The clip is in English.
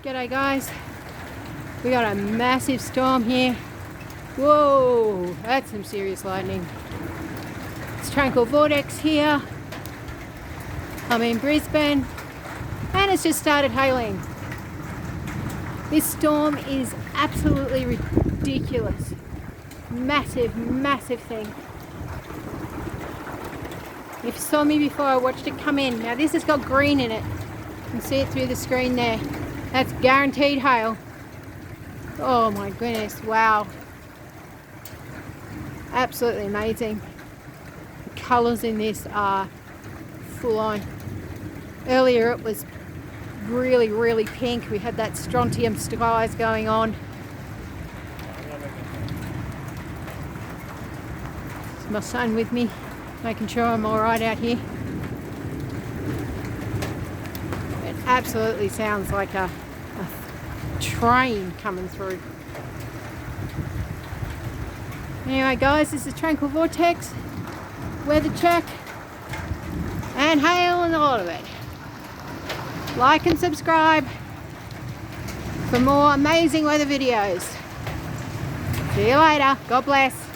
G'day guys, we got a massive storm here. Whoa, that's some serious lightning. It's Tranquil Vortex here. I'm in Brisbane and it's just started hailing. This storm is absolutely ridiculous. Massive, massive thing. If you saw me before, I watched it come in. Now this has got green in it. You can see it through the screen there. That's guaranteed hail. Oh my goodness, wow. Absolutely amazing. The colours in this are full on. Earlier it was really, really pink. We had that strontium skies going on. There's my son with me, making sure I'm alright out here. It absolutely sounds like a train coming through. Anyway guys, this is Tranquil Vortex, weather check, and hail and a lot of it. Like and subscribe for more amazing weather videos. See you later. God bless.